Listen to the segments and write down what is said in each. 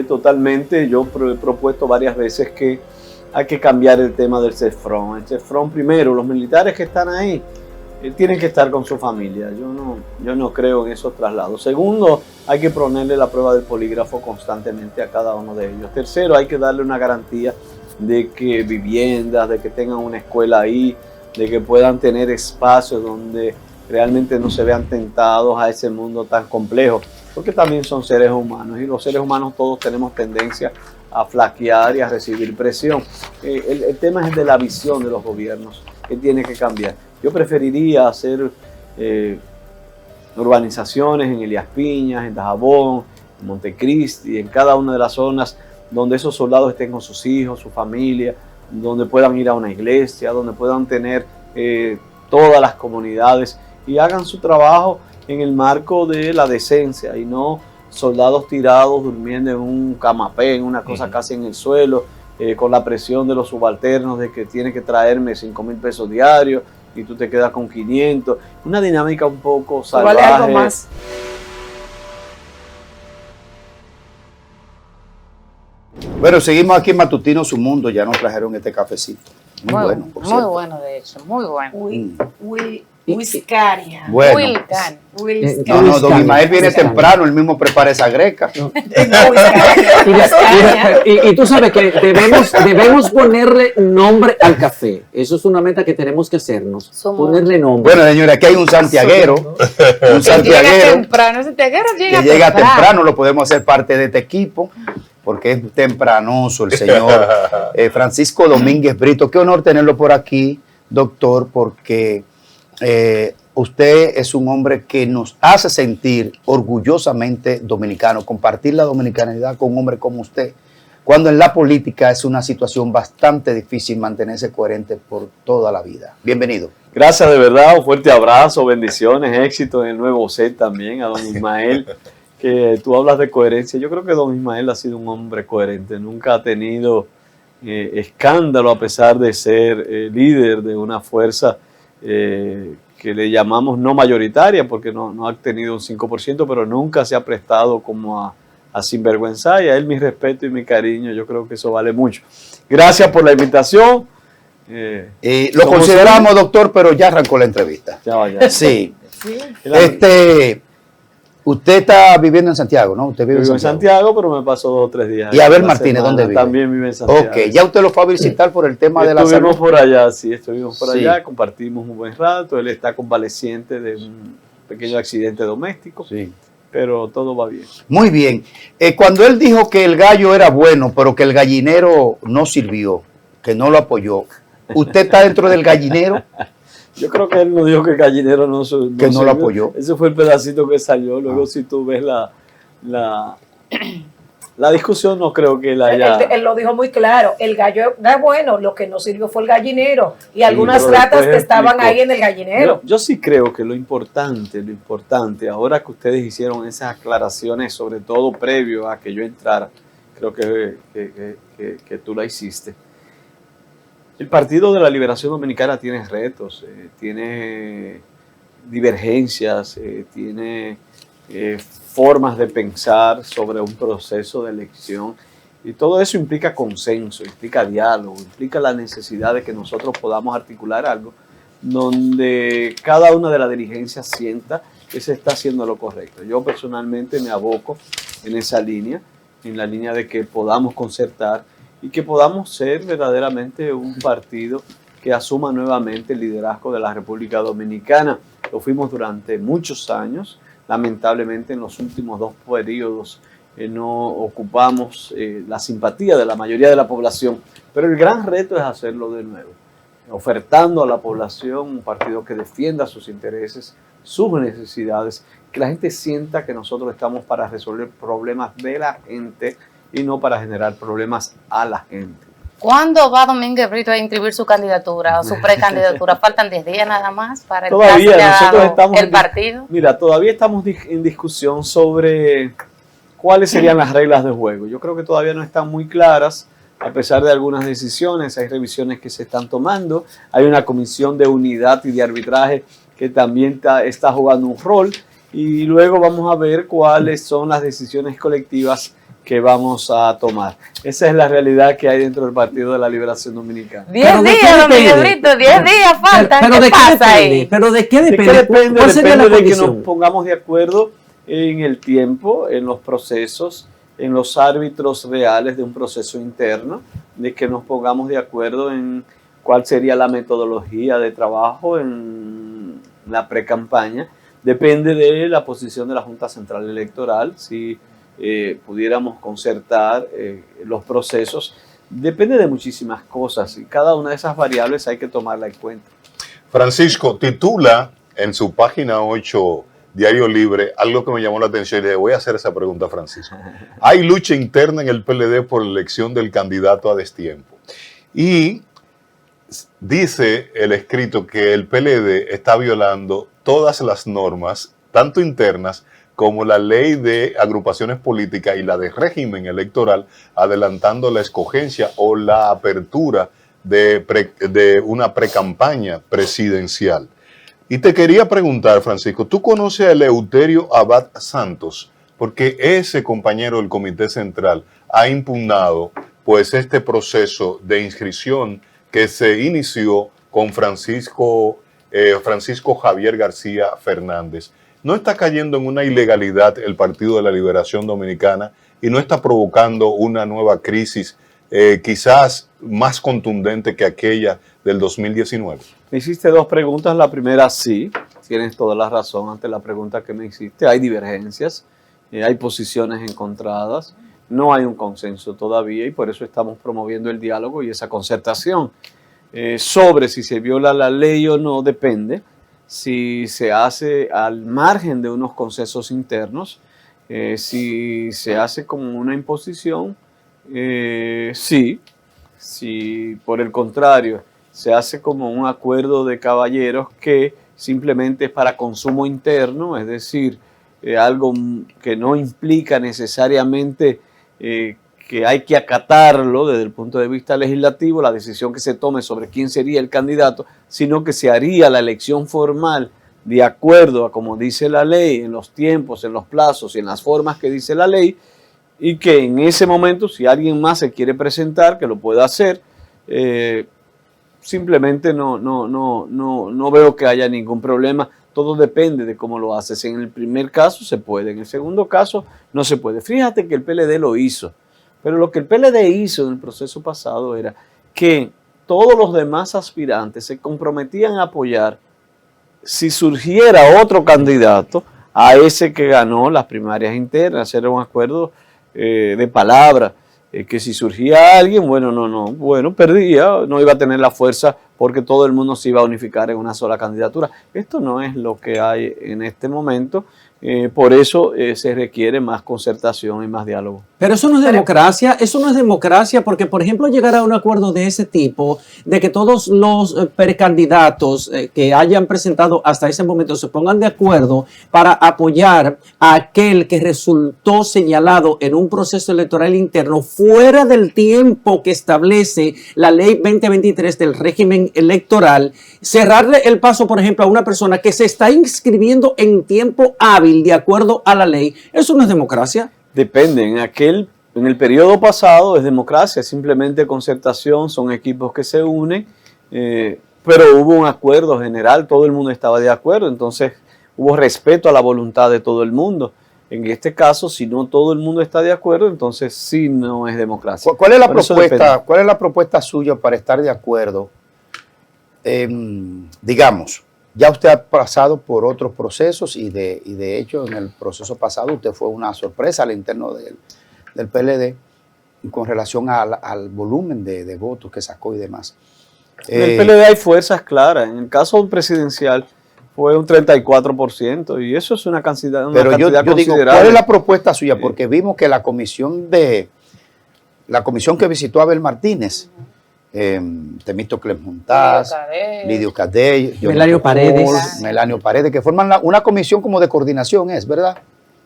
totalmente. Yo he propuesto varias veces que hay que cambiar el tema del CESFRON. El CESFRON, primero, los militares que están ahí tienen que estar con su familia. Yo no creo en esos traslados. Segundo, hay que ponerle la prueba del polígrafo constantemente a cada uno de ellos. Tercero, hay que darle una garantía de que viviendas, de que tengan una escuela ahí, de que puedan tener espacios donde realmente no se vean tentados a ese mundo tan complejo, porque también son seres humanos y los seres humanos todos tenemos tendencia a flaquear y a recibir presión. El tema es de la visión de los gobiernos que tiene que cambiar. Yo preferiría hacer urbanizaciones en Elías Piñas, en Dajabón, en Montecristi, en cada una de las zonas donde esos soldados estén con sus hijos, su familia, donde puedan ir a una iglesia, donde puedan tener todas las comunidades y hagan su trabajo en el marco de la decencia y no soldados tirados durmiendo en un camapé, en una cosa casi en el suelo, con la presión de los subalternos de que tiene que traerme 5,000 pesos diarios y tú te quedas con 500. Una dinámica un poco salvaje. ¿Vale algo más? Bueno, seguimos aquí en Matutino Su Mundo. Ya nos trajeron este cafecito. Muy bueno, por muy cierto. bueno, de hecho, muy bueno. Whiskaria. Bueno, Wilcan. no, don Ismael viene temprano, él mismo prepara esa greca. Y tú sabes que debemos ponerle nombre al café. Eso es una meta que tenemos que hacernos. Ponerle nombre. Bueno, señores, aquí hay un santiaguero. Un santiaguero. Llega temprano, ese santiaguero que llega temprano, lo podemos hacer parte de este equipo, porque es tempranoso el señor Francisco Domínguez Brito. Qué honor tenerlo por aquí, doctor, porque usted es un hombre que nos hace sentir orgullosamente dominicanos, compartir la dominicanidad con un hombre como usted, cuando en la política es una situación bastante difícil mantenerse coherente por toda la vida. Bienvenido. Gracias, de verdad, un fuerte abrazo, bendiciones, éxito en el nuevo set también, a don Ismael, que tú hablas de coherencia. Yo creo que don Ismael ha sido un hombre coherente, nunca ha tenido escándalo a pesar de ser líder de una fuerza que le llamamos no mayoritaria, porque no ha tenido un 5%, pero nunca se ha prestado como a sinvergüenza, y a él mi respeto y mi cariño, yo creo que eso vale mucho. Gracias por la invitación. Lo consideramos, doctor, pero ya arrancó la entrevista. Ya. Sí. Usted está viviendo en Santiago, ¿no? Usted vive Vivo en Santiago, pero me pasó 2 o 3 días. Y Abel Martínez, ¿dónde vive? También vive en Santiago. Ok, ya usted lo fue a visitar por el tema de la salud. Estuvimos por allá, sí, estuvimos por allá, compartimos un buen rato. Él está convaleciente de un pequeño accidente doméstico, pero todo va bien. Muy bien. Cuando él dijo que el gallo era bueno, pero que el gallinero no sirvió, que no lo apoyó, ¿usted está dentro del gallinero? Yo creo que él no dijo que el gallinero no lo apoyó. Ese fue el pedacito que salió. Luego, si tú ves la discusión, no creo que él haya... Él lo dijo muy claro. El gallo es bueno, lo que no sirvió fue el gallinero. Y algunas ratas que estaban ahí en el gallinero. Yo sí creo que lo importante, ahora que ustedes hicieron esas aclaraciones, sobre todo previo a que yo entrara, creo que tú la hiciste. El Partido de la Liberación Dominicana tiene retos, tiene divergencias, tiene formas de pensar sobre un proceso de elección, y todo eso implica consenso, implica diálogo, implica la necesidad de que nosotros podamos articular algo donde cada una de las dirigencias sienta que se está haciendo lo correcto. Yo personalmente me aboco en esa línea, en la línea de que podamos concertar y que podamos ser verdaderamente un partido que asuma nuevamente el liderazgo de la República Dominicana. Lo fuimos durante muchos años. Lamentablemente en los últimos 2 periodos no ocupamos la simpatía de la mayoría de la población, pero el gran reto es hacerlo de nuevo, ofertando a la población un partido que defienda sus intereses, sus necesidades, que la gente sienta que nosotros estamos para resolver problemas de la gente y no para generar problemas a la gente. ¿Cuándo va Domínguez Brito a inscribir su candidatura o su precandidatura? Faltan 10 días nada más para el partido. Mira, todavía estamos en discusión sobre cuáles serían las reglas de juego. Yo creo que todavía no están muy claras, a pesar de algunas decisiones. Hay revisiones que se están tomando. Hay una comisión de unidad y de arbitraje que también está jugando un rol. Y luego vamos a ver cuáles son las decisiones colectivas que vamos a tomar. Esa es la realidad que hay dentro del Partido de la Liberación Dominicana. 10 días, Domínguez Brito, 10 días faltan. Pero ¿Qué pasa ahí? ¿Pero de qué depende? Depende ¿Cuál sería la de que condición? nos pongamos de acuerdo en el tiempo, en los procesos, en los árbitros reales de un proceso interno, de que nos pongamos de acuerdo en cuál sería la metodología de trabajo en la pre-campaña. Depende de la posición de la Junta Central Electoral, si pudiéramos concertar los procesos. Depende de muchísimas cosas y cada una de esas variables hay que tomarla en cuenta. Francisco titula en su página 8, Diario Libre, algo que me llamó la atención y le voy a hacer esa pregunta a Francisco. Hay lucha interna en el PLD por la elección del candidato a destiempo. Y dice el escrito que el PLD está violando todas las normas, tanto internas como la ley de agrupaciones políticas y la de régimen electoral, adelantando la escogencia o la apertura de una precampaña presidencial. Y te quería preguntar, Francisco, ¿tú conoces a Eleuterio Abad Santos? Porque ese compañero del Comité Central ha impugnado pues este proceso de inscripción que se inició con Francisco Javier García Fernández. ¿No está cayendo en una ilegalidad el Partido de la Liberación Dominicana y no está provocando una nueva crisis quizás más contundente que aquella del 2019? Me hiciste dos preguntas. La primera, sí, tienes toda la razón ante la pregunta que me hiciste. Hay divergencias, hay posiciones encontradas, no hay un consenso todavía y por eso estamos promoviendo el diálogo y esa concertación. Sobre si se viola la ley o no depende. Si se hace al margen de unos consensos internos, si se hace como una imposición, sí. Si por el contrario se hace como un acuerdo de caballeros que simplemente es para consumo interno, es decir, algo que no implica necesariamente que hay que acatarlo desde el punto de vista legislativo, la decisión que se tome sobre quién sería el candidato, sino que se haría la elección formal de acuerdo a como dice la ley, en los tiempos, en los plazos y en las formas que dice la ley, y que en ese momento, si alguien más se quiere presentar, que lo pueda hacer, simplemente no veo que haya ningún problema. Todo depende de cómo lo haces. En el primer caso se puede, en el segundo caso no se puede. Fíjate que el PLD lo hizo, pero lo que el PLD hizo en el proceso pasado era que todos los demás aspirantes se comprometían a apoyar si surgiera otro candidato a ese que ganó las primarias internas. Era un acuerdo de palabra, que si surgía alguien, bueno, perdía, no iba a tener la fuerza porque todo el mundo se iba a unificar en una sola candidatura. Esto no es lo que hay en este momento, por eso se requiere más concertación y más diálogo. Pero eso no es democracia, porque por ejemplo llegar a un acuerdo de ese tipo, de que todos los precandidatos que hayan presentado hasta ese momento se pongan de acuerdo para apoyar a aquel que resultó señalado en un proceso electoral interno fuera del tiempo que establece la ley 2023 del régimen electoral, cerrarle el paso, por ejemplo, a una persona que se está inscribiendo en tiempo hábil de acuerdo a la ley, ¿eso no es democracia? Depende, en el periodo pasado es democracia, simplemente concertación, son equipos que se unen, pero hubo un acuerdo general, todo el mundo estaba de acuerdo, entonces hubo respeto a la voluntad de todo el mundo. En este caso, si no todo el mundo está de acuerdo, entonces sí no es democracia. ¿Cuál es la propuesta suya para estar de acuerdo? Digamos, ya usted ha pasado por otros procesos y de hecho en el proceso pasado usted fue una sorpresa al interno del PLD con relación al volumen de votos que sacó y demás. En el PLD hay fuerzas claras. En el caso presidencial fue un 34% y eso es una cantidad Pero yo digo, considerable. ¿cuál es la propuesta suya? Porque vimos que la comisión que visitó a Abel Martínez, Temístocles Montaz, Lidio Cadet, Melanio Paredes, que forman una comisión como de coordinación, ¿verdad?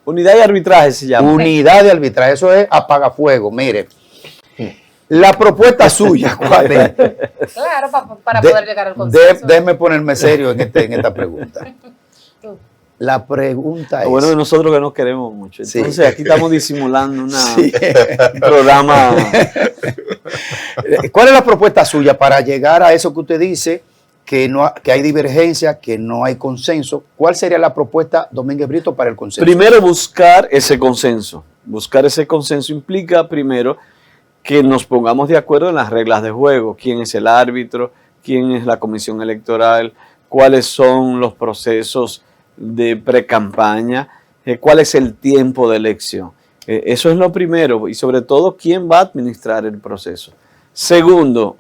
Unidad de arbitraje se llama. Unidad de arbitraje, eso es apagafuego. Mire, la propuesta suya, ¿cuál es? Claro, para poder llegar al consenso. Déjeme ponerme serio en esta pregunta. La pregunta es... Bueno, de nosotros que nos queremos mucho. Entonces, Sí. aquí estamos disimulando Sí. un programa. ¿Cuál es la propuesta suya para llegar a eso que usted dice, que hay divergencia, que no hay consenso? ¿Cuál sería la propuesta, Domínguez Brito, para el consenso? Primero, buscar ese consenso. Buscar ese consenso implica, primero, que nos pongamos de acuerdo en las reglas de juego. ¿Quién es el árbitro? ¿Quién es la comisión electoral? ¿Cuáles son los procesos de pre-campaña? ¿Cuál es el tiempo de elección? Eso es lo primero. Y sobre todo, ¿quién va a administrar el proceso? Segundo,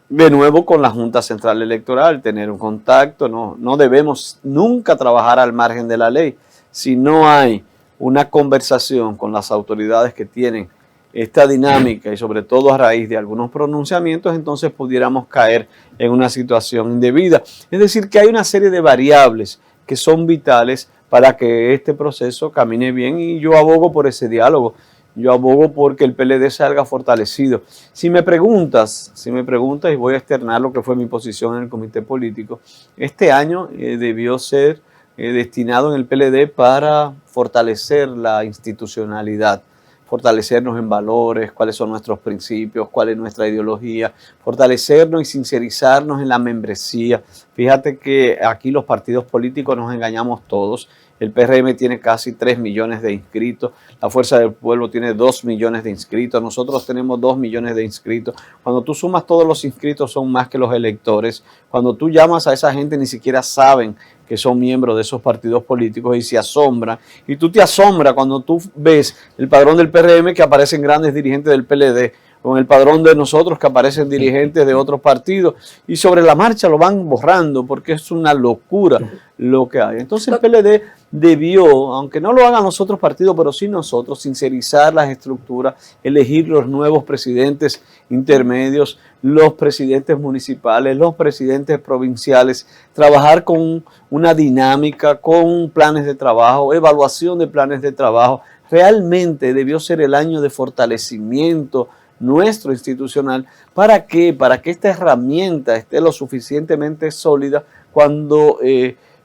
de nuevo con la Junta Central Electoral, tener un contacto. No debemos nunca trabajar al margen de la ley. Si no hay una conversación con las autoridades que tienen esta dinámica y sobre todo a raíz de algunos pronunciamientos, entonces pudiéramos caer en una situación indebida. Es decir, que hay una serie de variables que son vitales para que este proceso camine bien y yo abogo por ese diálogo. Yo abogo porque el PLD salga fortalecido. Si me preguntas y voy a externar lo que fue mi posición en el comité político, este año debió ser destinado en el PLD para fortalecer la institucionalidad, fortalecernos en valores, cuáles son nuestros principios, cuál es nuestra ideología, fortalecernos y sincerizarnos en la membresía. Fíjate que aquí los partidos políticos nos engañamos todos. El PRM tiene casi 3 millones de inscritos, la Fuerza del Pueblo tiene 2 millones de inscritos, nosotros tenemos 2 millones de inscritos. Cuando tú sumas todos los inscritos son más que los electores. Cuando tú llamas a esa gente ni siquiera saben que son miembros de esos partidos políticos y se asombran. Y tú te asombras cuando tú ves el padrón del PRM que aparecen grandes dirigentes del PLD, con el padrón de nosotros que aparecen dirigentes de otros partidos y sobre la marcha lo van borrando porque es una locura lo que hay. Entonces el PLD debió, aunque no lo hagan los otros partidos, pero sí nosotros, sincerizar las estructuras, elegir los nuevos presidentes intermedios, los presidentes municipales, los presidentes provinciales, trabajar con una dinámica, con planes de trabajo, evaluación de planes de trabajo. Realmente debió ser el año de fortalecimiento nuestro institucional. ¿Para qué? Para que esta herramienta esté lo suficientemente sólida cuando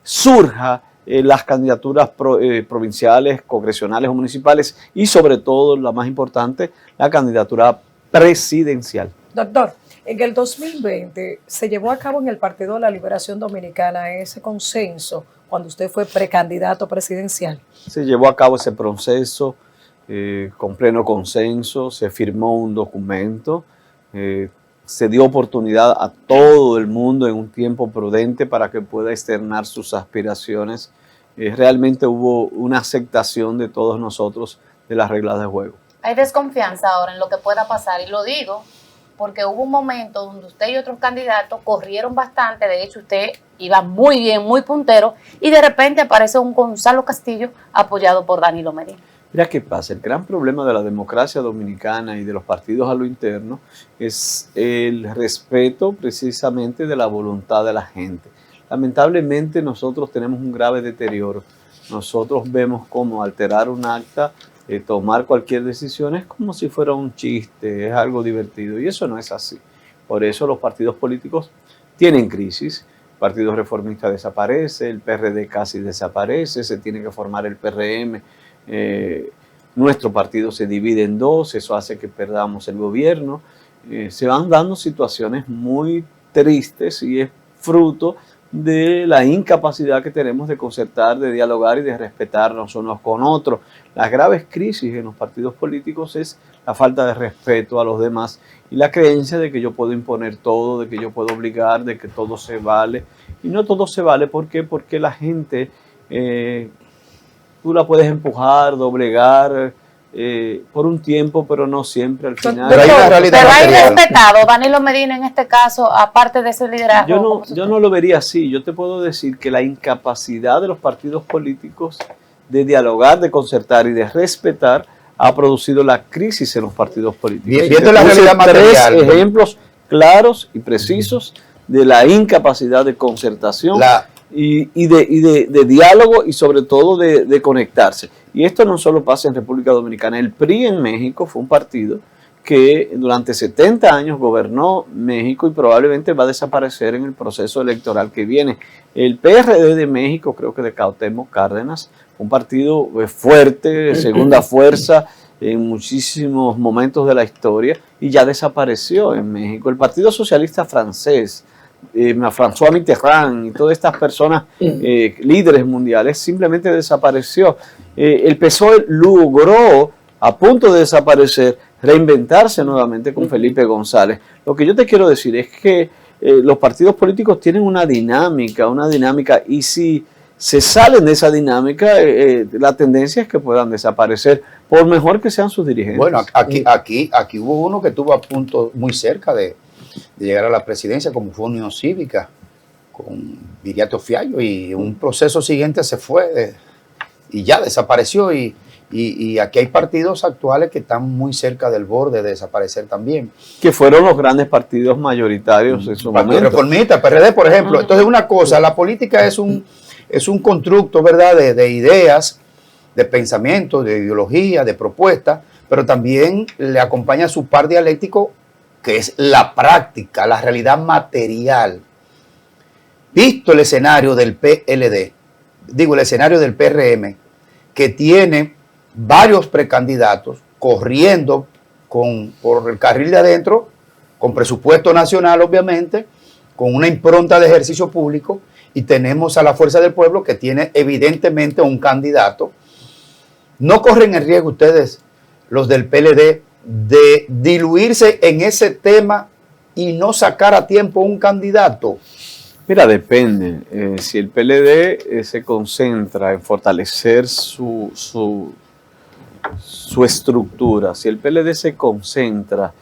surja las candidaturas provinciales, congresionales o municipales y sobre todo, la más importante, la candidatura presidencial. Doctor, en el 2020 se llevó a cabo en el Partido de la Liberación Dominicana ese consenso cuando usted fue precandidato presidencial. Se llevó a cabo ese proceso con pleno consenso, se firmó un documento, se dio oportunidad a todo el mundo en un tiempo prudente para que pueda externar sus aspiraciones. Realmente hubo una aceptación de todos nosotros de las reglas de juego. Hay desconfianza ahora en lo que pueda pasar y lo digo porque hubo un momento donde usted y otros candidatos corrieron bastante, de hecho usted iba muy bien, muy puntero y de repente aparece un Gonzalo Castillo apoyado por Danilo Medina. Mira qué pasa, el gran problema de la democracia dominicana y de los partidos a lo interno es el respeto precisamente de la voluntad de la gente. Lamentablemente nosotros tenemos un grave deterioro. Nosotros vemos cómo alterar un acta, tomar cualquier decisión es como si fuera un chiste, es algo divertido y eso no es así. Por eso los partidos políticos tienen crisis. El Partido Reformista desaparece, el PRD casi desaparece, se tiene que formar el PRM. Nuestro partido se divide en dos, eso hace que perdamos el gobierno. Se van dando situaciones muy tristes y es fruto de la incapacidad que tenemos de concertar, de dialogar y de respetarnos unos con otros. Las graves crisis en los partidos políticos es la falta de respeto a los demás y la creencia de que yo puedo imponer todo, de que yo puedo obligar, de que todo se vale. Y no todo se vale, ¿por qué? Porque la gente... tú la puedes empujar, doblegar por un tiempo, pero no siempre al final. Pero hay una realidad pero hay material. respetado Danilo Medina en este caso, aparte de ese liderazgo. Yo no lo vería así. Yo te puedo decir que la incapacidad de los partidos políticos de dialogar, de concertar y de respetar ha producido la crisis en los partidos políticos. Viendo la realidad material. 3 ejemplos claros y precisos de la incapacidad de concertación y de diálogo y sobre todo de conectarse. Y esto no solo pasa en República Dominicana. El PRI en México fue un partido que durante 70 años gobernó México y probablemente va a desaparecer en el proceso electoral que viene. El PRD de México, creo que de Cuauhtémoc Cárdenas, un partido fuerte, segunda fuerza en muchísimos momentos de la historia, y ya desapareció en México. El Partido Socialista Francés, François Mitterrand y todas estas personas líderes mundiales, simplemente desapareció. El PSOE logró, a punto de desaparecer, reinventarse nuevamente con Felipe González. Lo que yo te quiero decir es que los partidos políticos tienen una dinámica, y si se salen de esa dinámica, la tendencia es que puedan desaparecer, por mejor que sean sus dirigentes. Bueno, aquí hubo uno que estuvo a punto, muy cerca de llegar a la presidencia, como fue Unión Cívica, con Viriato Fiallo, y un proceso siguiente se fue y ya desapareció, y aquí hay partidos actuales que están muy cerca del borde de desaparecer también. Que fueron los grandes partidos mayoritarios en su momento. Reformista, PRD, por ejemplo. Entonces, una cosa, la política es un constructo, ¿verdad?, de ideas, de pensamientos, de ideología, de propuestas, pero también le acompaña su par dialéctico, que es la práctica, la realidad material. Visto el escenario del PLD, el escenario del PRM, que tiene varios precandidatos corriendo por el carril de adentro, con presupuesto nacional, obviamente, con una impronta de ejercicio público, y tenemos a la Fuerza del Pueblo, que tiene evidentemente un candidato. ¿No corren el riesgo ustedes, los del PLD, de diluirse en ese tema y no sacar a tiempo un candidato? Mira, depende. Si el PLD se concentra en fortalecer su estructura, si el PLD se concentra,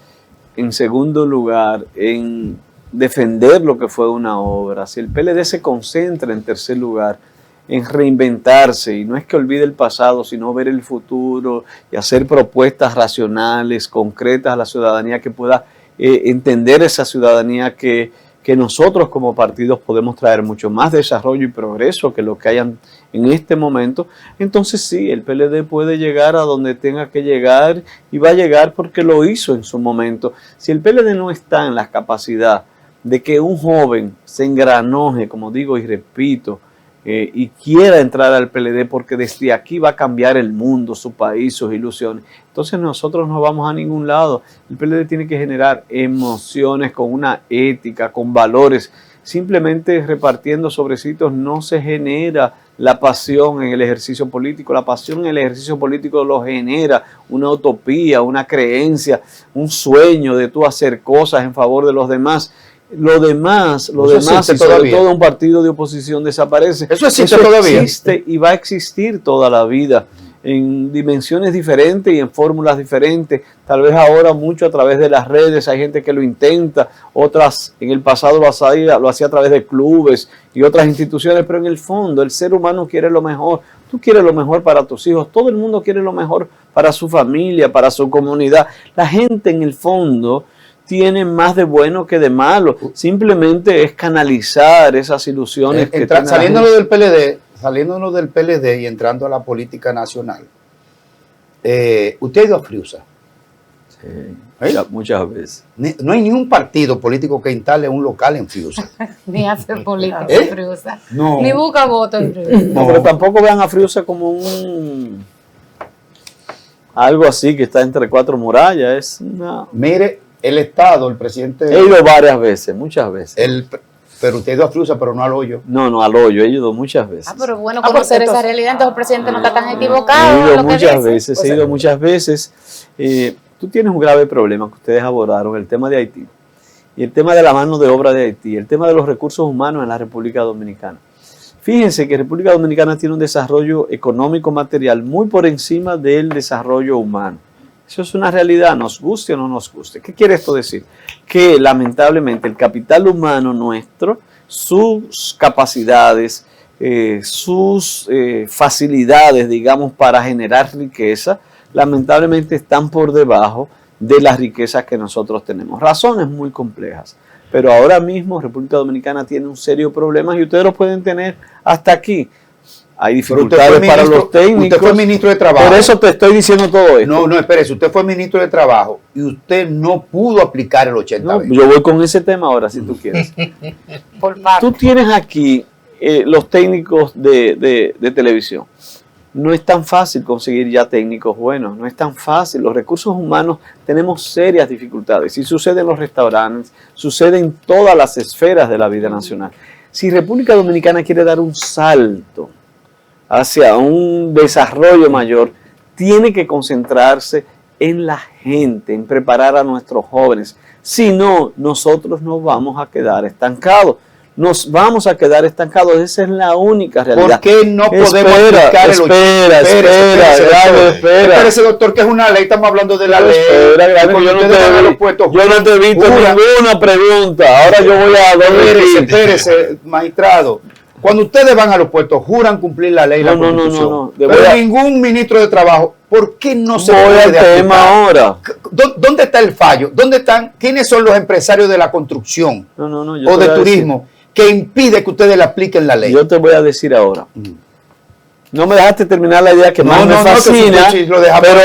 en segundo lugar, en defender lo que fue una obra, si el PLD se concentra, en tercer lugar, en reinventarse, y no es que olvide el pasado, sino ver el futuro y hacer propuestas racionales, concretas a la ciudadanía, que pueda entender esa ciudadanía que nosotros como partidos podemos traer mucho más desarrollo y progreso que lo que hayan en este momento. Entonces sí, el PLD puede llegar a donde tenga que llegar, y va a llegar porque lo hizo en su momento. Si el PLD no está en la capacidad de que un joven se engranoje, como digo y repito, y quiera entrar al PLD, porque desde aquí va a cambiar el mundo, su país, sus ilusiones, entonces nosotros no vamos a ningún lado. El PLD tiene que generar emociones con una ética, con valores. Simplemente repartiendo sobrecitos no se genera la pasión en el ejercicio político. La pasión en el ejercicio político lo genera una utopía, una creencia, un sueño de tú hacer cosas en favor de los demás. Lo demás, y sobre todo un partido de oposición, desaparece. Eso existe todavía. Existe y va a existir toda la vida, en dimensiones diferentes y en fórmulas diferentes. Tal vez ahora mucho a través de las redes, hay gente que lo intenta, otras en el pasado lo hacía a través de clubes y otras instituciones, pero en el fondo el ser humano quiere lo mejor. Tú quieres lo mejor para tus hijos, todo el mundo quiere lo mejor para su familia, para su comunidad. La gente en el fondo tiene más de bueno que de malo. Simplemente es canalizar esas ilusiones que saliéndonos del PLD y entrando a la política nacional. ¿Usted ha ido a Friusa? Sí, muchas veces. No hay ni un partido político que instale un local en Friusa. Ni hace política en Friusa. No. Ni busca voto en Friusa. No, pero tampoco vean a Friusa como algo así que está entre cuatro murallas. Mire, el Estado, el presidente... He ido varias veces, muchas veces. Pero usted ha ido a Friusa, pero no al hoyo. No, al hoyo, he ido muchas veces. Pero bueno conocer esa realidad, entonces el presidente no está tan equivocado. He ido muchas veces. Tú tienes un grave problema que ustedes abordaron, el tema de Haití, y el tema de la mano de obra de Haití, el tema de los recursos humanos en la República Dominicana. Fíjense que República Dominicana tiene un desarrollo económico material muy por encima del desarrollo humano. Eso es una realidad, nos guste o no nos guste. ¿Qué quiere esto decir? Que lamentablemente el capital humano nuestro, sus capacidades, sus facilidades, digamos, para generar riqueza, lamentablemente están por debajo de las riquezas que nosotros tenemos. Razones muy complejas. Pero ahora mismo República Dominicana tiene un serio problema, y ustedes lo pueden tener hasta aquí. hay Pero dificultades para los técnicos. Usted fue ministro de Trabajo. Por eso te estoy diciendo todo esto. No, espérese, usted fue ministro de Trabajo y usted no pudo aplicar el 80-20. No, yo voy con ese tema ahora, si tú quieres. Por parte. Tú tienes aquí los técnicos de televisión. No es tan fácil conseguir ya técnicos buenos, no es tan fácil. Los recursos humanos tenemos serias dificultades. Y sucede en los restaurantes, sucede en todas las esferas de la vida nacional. Si República Dominicana quiere dar un salto hacia un desarrollo mayor, tiene que concentrarse en la gente, en preparar a nuestros jóvenes. Si no, nosotros nos vamos a quedar estancados. Nos vamos a quedar estancados. Esa es la única realidad. ¿Por qué no podemos aplicar el 80-20? Espérese, doctor, que es una ley, estamos hablando de la ley. Yo no te he visto ninguna pregunta. Ahora yo voy a... Espérese, magistrado. Cuando ustedes van a los puestos, juran cumplir la ley y la Constitución. No. Pero ningún ministro de Trabajo, ¿por qué no se puede puede aplicar? Tema ahora. ¿Dónde está el fallo? ¿Dónde están? ¿Quiénes son los empresarios de la construcción o de turismo que impide que ustedes le apliquen la ley? Yo te voy a decir ahora. No me dejaste terminar la idea que más me fascina, pero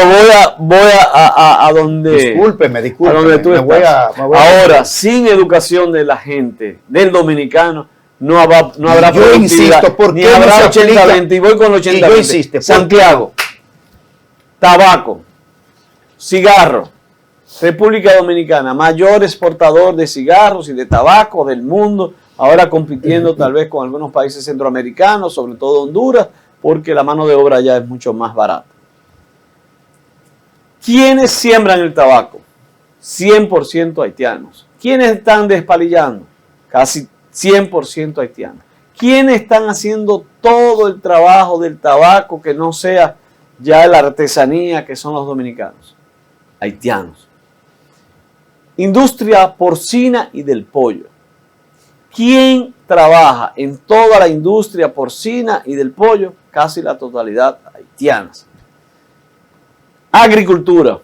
voy a donde... Discúlpeme. A donde tú estás. Ahora, sin educación de la gente, del dominicano, no habrá yo insisto, ¿por qué ni habrá no se 80-20? Y voy con 80-20. Yo insisto. Santiago, tabaco, cigarro. República Dominicana, mayor exportador de cigarros y de tabaco del mundo, ahora compitiendo tal vez con algunos países centroamericanos, sobre todo Honduras, porque la mano de obra ya es mucho más barata. ¿Quiénes siembran el tabaco? 100% haitianos. ¿Quiénes están despalillando? Casi 100% haitianos. ¿Quiénes están haciendo todo el trabajo del tabaco que no sea ya la artesanía que son los dominicanos? Haitianos. Industria porcina y del pollo. ¿Quién trabaja en toda la industria porcina y del pollo? Casi la totalidad haitianas. Agricultura.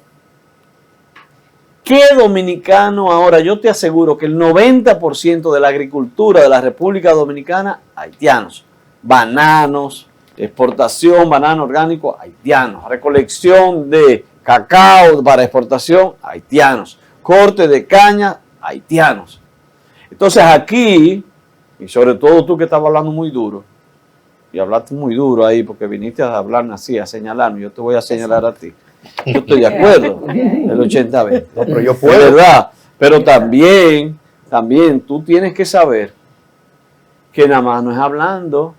¿Qué dominicano ahora? Yo te aseguro que el 90% de la agricultura de la República Dominicana, haitianos. Bananos, exportación, banano orgánico, haitianos. Recolección de cacao para exportación, haitianos. Corte de caña, haitianos. Entonces aquí, y sobre todo tú que estabas hablando muy duro, y hablaste muy duro ahí porque viniste a hablarme así, a señalarme, yo te voy a señalar a ti. Yo estoy de acuerdo, el 80-20. No, pero yo puedo. Es verdad, pero también tú tienes que saber que nada más no es hablando.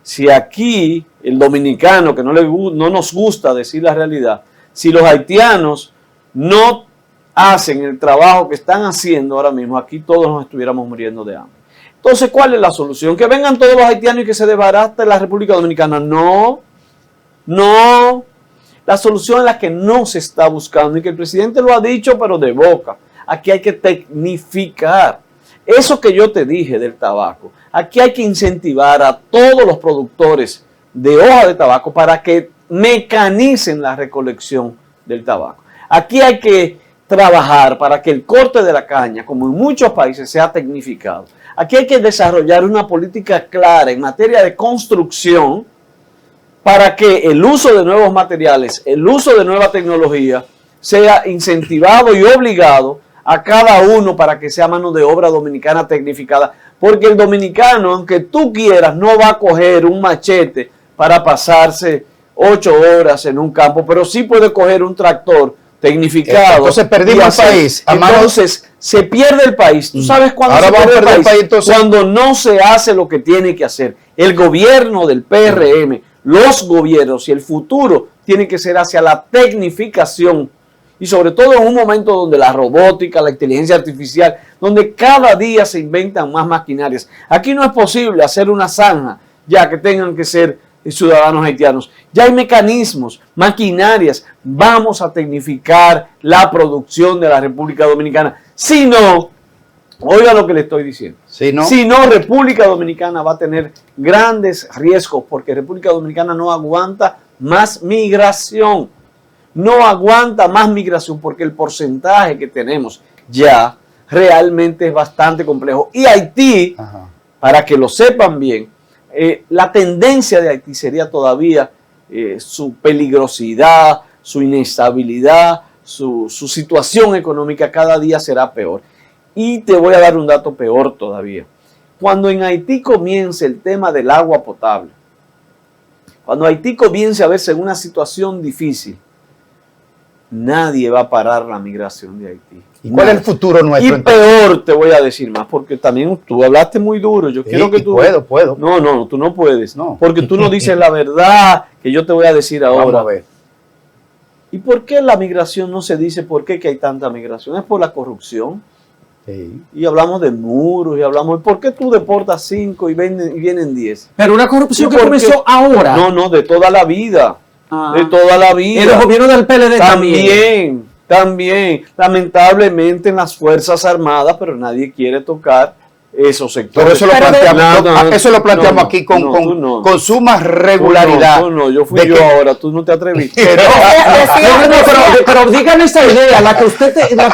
Si aquí el dominicano, que no nos gusta decir la realidad, si los haitianos no hacen el trabajo que están haciendo ahora mismo, aquí todos nos estuviéramos muriendo de hambre. Entonces, ¿cuál es la solución? ¿Que vengan todos los haitianos y que se desbarate la República Dominicana? No. La solución es la que no se está buscando y que el presidente lo ha dicho, pero de boca. Aquí hay que tecnificar. Eso que yo te dije del tabaco, aquí hay que incentivar a todos los productores de hoja de tabaco para que mecanicen la recolección del tabaco. Aquí hay que trabajar para que el corte de la caña, como en muchos países, sea tecnificado. Aquí hay que desarrollar una política clara en materia de construcción para que el uso de nuevos materiales, el uso de nueva tecnología sea incentivado y obligado a cada uno para que sea mano de obra dominicana tecnificada. Porque el dominicano, aunque tú quieras, no va a coger un machete para pasarse 8 horas en un campo, pero sí puede coger un tractor tecnificado. Entonces perdimos el país. Entonces se pierde el país. ¿Tú sabes cuándo se pierde el país? Entonces, cuando no se hace lo que tiene que hacer. El gobierno del PRM, los gobiernos y el futuro tiene que ser hacia la tecnificación. Y sobre todo en un momento donde la robótica, la inteligencia artificial, donde cada día se inventan más maquinarias. Aquí no es posible hacer una zanja ya que tengan que ser ciudadanos haitianos. Ya hay mecanismos, maquinarias. Vamos a tecnificar la producción de la República Dominicana. Si no, oiga lo que le estoy diciendo. Si no, República Dominicana va a tener grandes riesgos porque República Dominicana no aguanta más migración. No aguanta más migración porque el porcentaje que tenemos ya realmente es bastante complejo. Y Haití, para que lo sepan bien, La tendencia de Haití sería todavía su peligrosidad, su inestabilidad, su situación económica cada día será peor. Y te voy a dar un dato peor todavía. Cuando en Haití comience el tema del agua potable, cuando Haití comience a verse en una situación difícil, nadie va a parar la migración de Haití. ¿Y cuál es el futuro nuestro? Y peor te voy a decir más, porque también tú hablaste muy duro. Yo quiero que tú... Puedo. No, tú no puedes. No. Porque tú no dices la verdad que yo te voy a decir ahora. Vamos a ver. ¿Y por qué la migración no se dice por qué que hay tanta migración? Es por la corrupción. Sí. Y hablamos de muros y hablamos, ¿por qué tú deportas 5 y vienen 10? Pero una corrupción ¿Y que por qué? comenzó ahora. No, de toda la vida. Ah. De toda la vida. En el gobierno del PLD también. También. Lamentablemente en las Fuerzas Armadas, pero nadie quiere tocar esos sectores. Pero eso lo planteamos, eso lo planteamos aquí con suma regularidad. No, yo fui yo ahora, tú no te atreviste. Pero dígame esa idea, la que usted está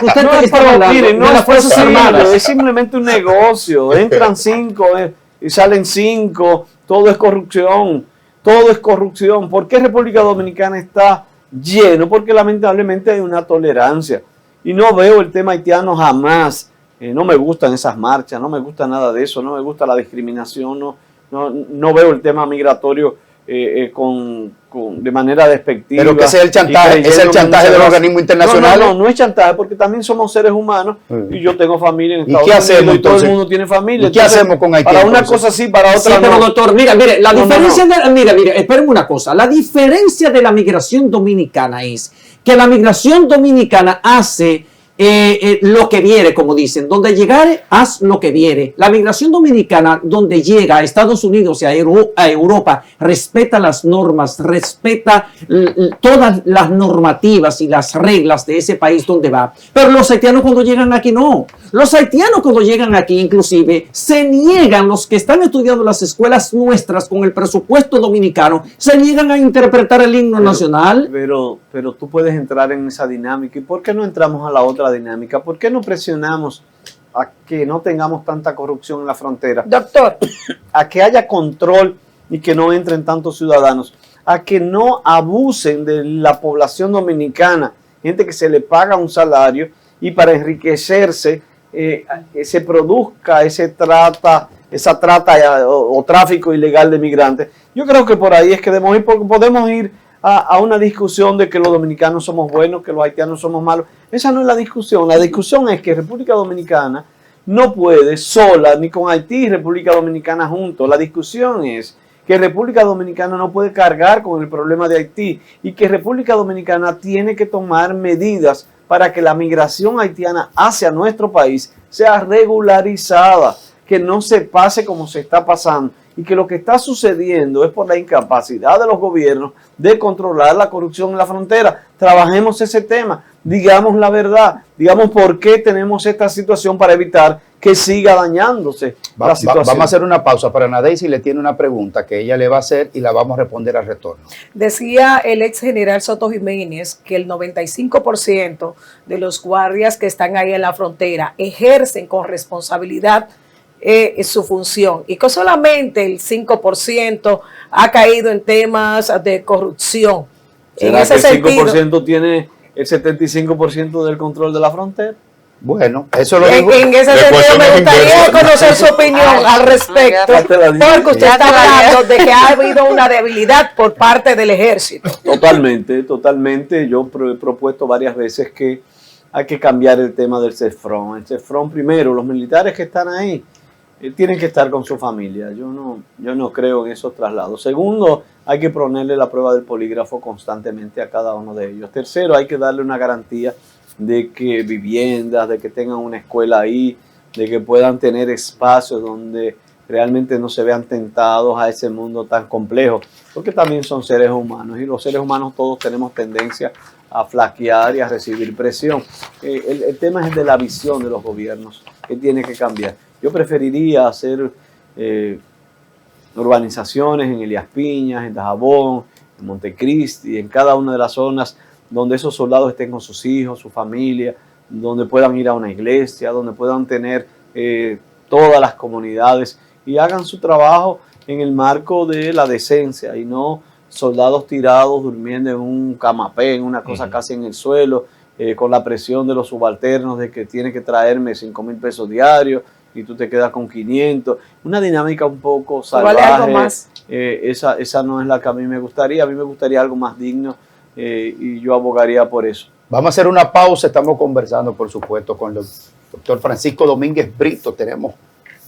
hablando, mire, no de las es Fuerzas posible, Armadas. es simplemente un negocio. Entran 5 y salen 5, todo es corrupción. Todo es corrupción. ¿Por qué República Dominicana está lleno? Porque lamentablemente hay una tolerancia. Y no veo el tema haitiano jamás. No me gustan esas marchas, no me gusta nada de eso, no me gusta la discriminación, no veo el tema migratorio de manera despectiva. Pero que ese es el chantaje, del organismo internacional. No es chantaje, porque también somos seres humanos y yo tengo familia en Estados Unidos y todo el mundo tiene familia. ¿Y qué hacemos con Haití? Para una cosa sí, para otra sí, pero no. doctor, mire, la diferencia mire, espérenme una cosa, la diferencia de la migración dominicana es que la migración dominicana hace lo que viere, como dicen, donde llegare, haz lo que viere. La migración dominicana, donde llega a Estados Unidos y a Europa, respeta las normas, respeta todas las normativas y las reglas de ese país donde va. Pero los haitianos cuando llegan aquí no. Los haitianos cuando llegan aquí, inclusive, se niegan, los que están estudiando las escuelas nuestras con el presupuesto dominicano, se niegan a interpretar el himno nacional. Pero tú puedes entrar en esa dinámica. ¿Y por qué no entramos a la otra dinámica? ¿Por qué no presionamos a que no tengamos tanta corrupción en la frontera? Doctor. A que haya control y que no entren tantos ciudadanos. A que no abusen de la población dominicana. Gente que se le paga un salario y para enriquecerse se produzca esa trata o tráfico ilegal de migrantes. Yo creo que por ahí es que debemos ir, porque podemos ir a una discusión de que los dominicanos somos buenos, que los haitianos somos malos. Esa no es la discusión. La discusión es que República Dominicana no puede sola, ni con Haití y República Dominicana juntos. La discusión es que República Dominicana no puede cargar con el problema de Haití y que República Dominicana tiene que tomar medidas para que la migración haitiana hacia nuestro país sea regularizada, que no se pase como se está pasando y que lo que está sucediendo es por la incapacidad de los gobiernos de controlar la corrupción en la frontera. Trabajemos ese tema, digamos la verdad, digamos por qué tenemos esta situación para evitar que siga dañándose la situación. Vamos a hacer una pausa para Ana Daisy, le tiene una pregunta que ella le va a hacer y la vamos a responder al retorno. Decía el ex general Soto Jiménez que el 95% de los guardias que están ahí en la frontera ejercen con responsabilidad su función y que solamente el 5% ha caído en temas de corrupción. ¿Será que el 5% tiene el 75% del control de la frontera? Bueno, eso lo digo. En ese sentido me gustaría conocer su opinión al respecto, porque usted está hablando de que ha habido una debilidad por parte del ejército. Totalmente. Yo he propuesto varias veces que hay que cambiar el tema del CESFRON. El CESFRON primero, los militares que están ahí tienen que estar con su familia. Yo no creo en esos traslados. Segundo, hay que ponerle la prueba del polígrafo constantemente a cada uno de ellos. Tercero, hay que darle una garantía de que viviendas, de que tengan una escuela ahí, de que puedan tener espacios donde realmente no se vean tentados a ese mundo tan complejo, porque también son seres humanos y los seres humanos todos tenemos tendencia a flaquear y a recibir presión. El tema es de la visión de los gobiernos que tiene que cambiar. Yo preferiría hacer urbanizaciones en Elías Piñas, en Dajabón, en Montecristi, en cada una de las zonas donde esos soldados estén con sus hijos, su familia, donde puedan ir a una iglesia, donde puedan tener todas las comunidades y hagan su trabajo en el marco de la decencia y no soldados tirados durmiendo en un camapé, en una cosa casi en el suelo, con la presión de los subalternos de que tiene que traerme 5,000 pesos diarios y tú te quedas con 500. Una dinámica un poco salvaje. ¿Vale algo más? Esa no es la que a mí me gustaría. A mí me gustaría algo más digno y yo abogaría por eso. Vamos a hacer una pausa. Estamos conversando, por supuesto, con el doctor Francisco Domínguez Brito. Tenemos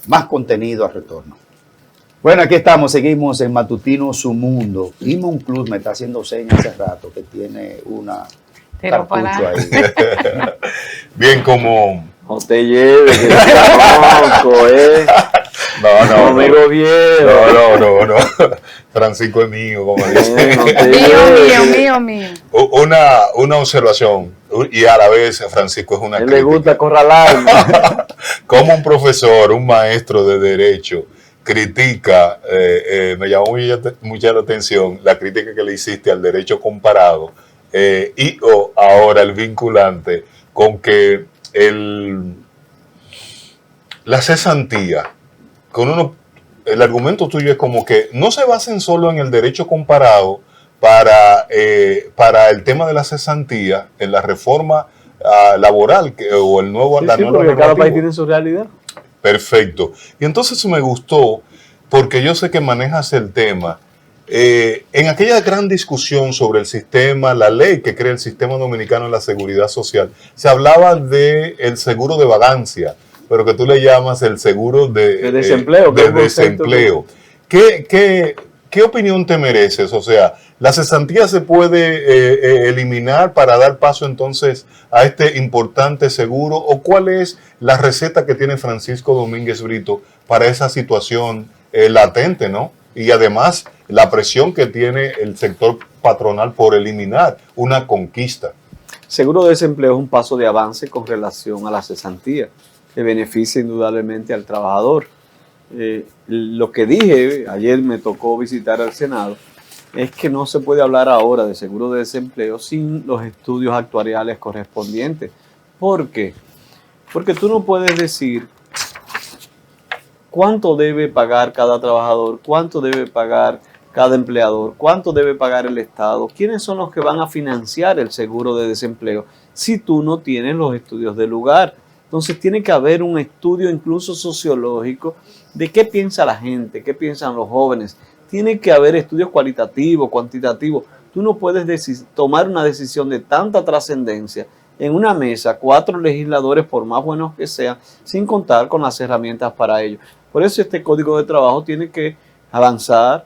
más contenido al retorno. Bueno, aquí estamos, seguimos en Matutino Su Mundo. Imon Plus me está haciendo señas hace rato que tiene una Pero cartucho ahí. Bien, como... No te lleves, que te conozco, No, amigo viejo. no. Francisco es mío, como dice. No te lleves. mío. Una observación, y a la vez Francisco es una A él crítica. le gusta acorralarme. Como un profesor, un maestro de derecho, critica, me llamó mucha la atención la crítica que le hiciste al derecho comparado o ahora el vinculante con que la cesantía, el argumento tuyo es como que no se basen solo en el derecho comparado para el tema de la cesantía, en la reforma laboral o el nuevo Sí, porque cada país tiene su realidad. Perfecto. Y entonces me gustó, porque yo sé que manejas el tema, en aquella gran discusión sobre el sistema, la ley que crea el sistema dominicano de la seguridad social, se hablaba del seguro de vagancia, pero que tú le llamas el seguro de desempleo. ¿Qué opinión te mereces? O sea, ¿la cesantía se puede eliminar para dar paso entonces a este importante seguro? ¿O cuál es la receta que tiene Francisco Domínguez Brito para esa situación latente, ¿no? Y además la presión que tiene el sector patronal por eliminar una conquista. Seguro de desempleo es un paso de avance con relación a la cesantía, que beneficia indudablemente al trabajador. Lo que dije, ayer me tocó visitar al Senado, es que no se puede hablar ahora de seguro de desempleo sin los estudios actuariales correspondientes. ¿Por qué? Porque tú no puedes decir cuánto debe pagar cada trabajador, cuánto debe pagar cada empleador, cuánto debe pagar el Estado, quiénes son los que van a financiar el seguro de desempleo, si tú no tienes los estudios del lugar. Entonces tiene que haber un estudio incluso sociológico de qué piensa la gente, qué piensan los jóvenes. Tiene que haber estudios cualitativos, cuantitativos. Tú no puedes tomar una decisión de tanta trascendencia en una mesa, 4 legisladores, por más buenos que sean, sin contar con las herramientas para ello. Por eso este Código de Trabajo tiene que avanzar,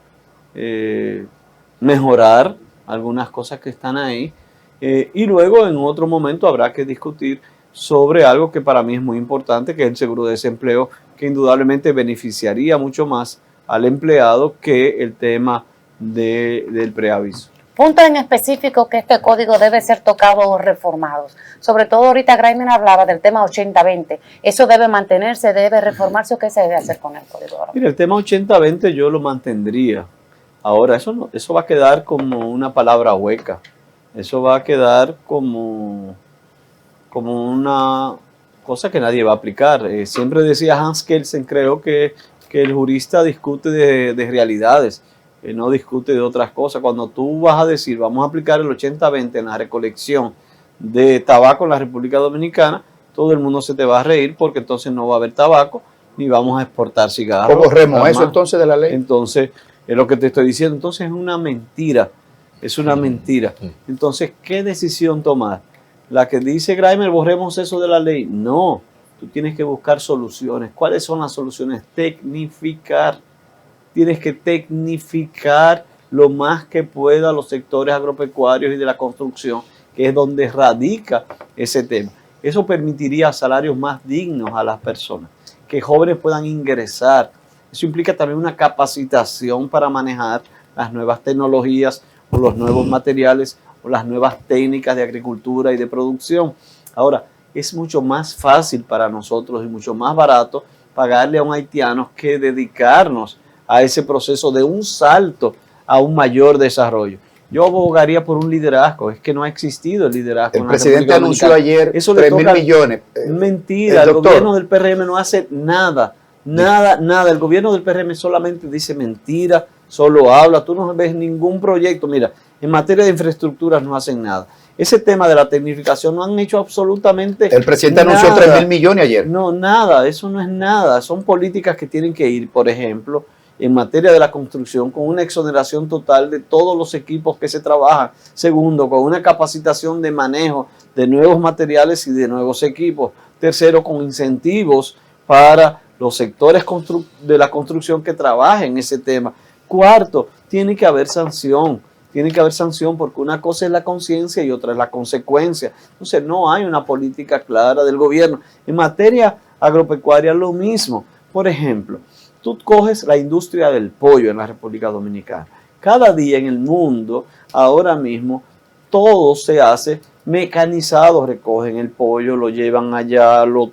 mejorar algunas cosas que están ahí, y luego en otro momento habrá que discutir sobre algo que para mí es muy importante, que es el seguro de desempleo, que indudablemente beneficiaría mucho más al empleado que el tema del preaviso. Puntos en específico que este código debe ser tocado o reformado. Sobre todo ahorita Graimer hablaba del tema 80-20. ¿Eso debe mantenerse, debe reformarse o qué se debe hacer con el código ahora? Mira, el tema 80-20 yo lo mantendría. Ahora, eso va a quedar como una palabra hueca. Eso va a quedar como una cosa que nadie va a aplicar. Siempre decía Hans Kelsen, creo que el jurista discute de realidades, no discute de otras cosas. Cuando tú vas a decir, vamos a aplicar el 80-20 en la recolección de tabaco en la República Dominicana, todo el mundo se te va a reír porque entonces no va a haber tabaco ni vamos a exportar cigarros. ¿Cómo remo eso entonces de la ley? Entonces, es lo que te estoy diciendo. Entonces es una mentira. Es una mentira. Entonces, ¿qué decisión tomar? La que dice Graimer, borremos eso de la ley. No, tú tienes que buscar soluciones. ¿Cuáles son las soluciones? Tecnificar. Tienes que tecnificar lo más que pueda los sectores agropecuarios y de la construcción, que es donde radica ese tema. Eso permitiría salarios más dignos a las personas, que jóvenes puedan ingresar. Eso implica también una capacitación para manejar las nuevas tecnologías o los nuevos materiales o las nuevas técnicas de agricultura y de producción. Ahora, es mucho más fácil para nosotros y mucho más barato pagarle a un haitiano que dedicarnos a ese proceso de un salto a un mayor desarrollo. Yo abogaría por un liderazgo, es que no ha existido el liderazgo. El presidente anunció ayer 3.000 millones. Mentira, el gobierno del PRM no hace nada Nada, nada. El gobierno del PRM solamente dice mentira, solo habla. Tú no ves ningún proyecto. Mira, en materia de infraestructuras no hacen nada. Ese tema de la tecnificación no han hecho absolutamente El presidente nada. anunció 3.000 millones ayer. No, nada. Eso no es nada. Son políticas que tienen que ir, por ejemplo, en materia de la construcción, con una exoneración total de todos los equipos que se trabajan. Segundo, con una capacitación de manejo de nuevos materiales y de nuevos equipos. Tercero, con incentivos para los sectores de la construcción que trabajen ese tema. Cuarto, tiene que haber sanción. Tiene que haber sanción porque una cosa es la conciencia y otra es la consecuencia. Entonces no hay una política clara del gobierno. En materia agropecuaria lo mismo. Por ejemplo, tú coges la industria del pollo en la República Dominicana. Cada día en el mundo, ahora mismo, todo se hace mecanizado. Recogen el pollo, lo llevan allá, lo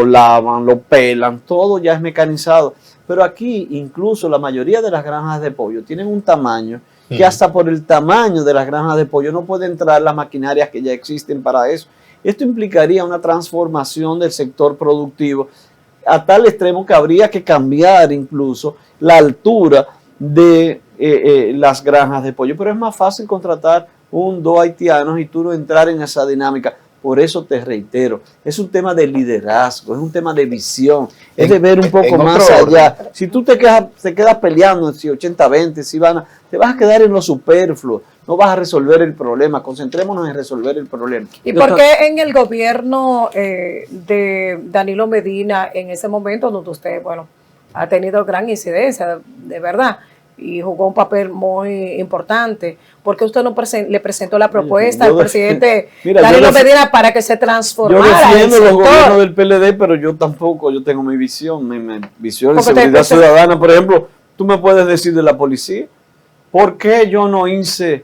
lavan, lo pelan, todo ya es mecanizado. Pero aquí incluso la mayoría de las granjas de pollo tienen un tamaño que hasta por el tamaño de las granjas de pollo no pueden entrar las maquinarias que ya existen para eso. Esto implicaría una transformación del sector productivo a tal extremo que habría que cambiar incluso la altura de las granjas de pollo. Pero es más fácil contratar dos haitianos y tú no entrar en esa dinámica. Por eso te reitero, es un tema de liderazgo, es un tema de visión, es de ver un poco más allá. Si tú te quedas peleando si 80-20, si te vas a quedar en lo superfluo, no vas a resolver el problema. Concentrémonos en resolver el problema. ¿Y por qué en el gobierno de Danilo Medina, en ese momento donde usted, bueno, ha tenido gran incidencia, de verdad, y jugó un papel muy importante, por qué usted no le presentó la propuesta al presidente Danilo Medina para que se transformara? Yo defiendo los gobiernos del PLD, pero yo tampoco, yo tengo mi visión, mi visión de seguridad ciudadana. Por ejemplo, tú me puedes decir de la policía, ¿por qué yo no hice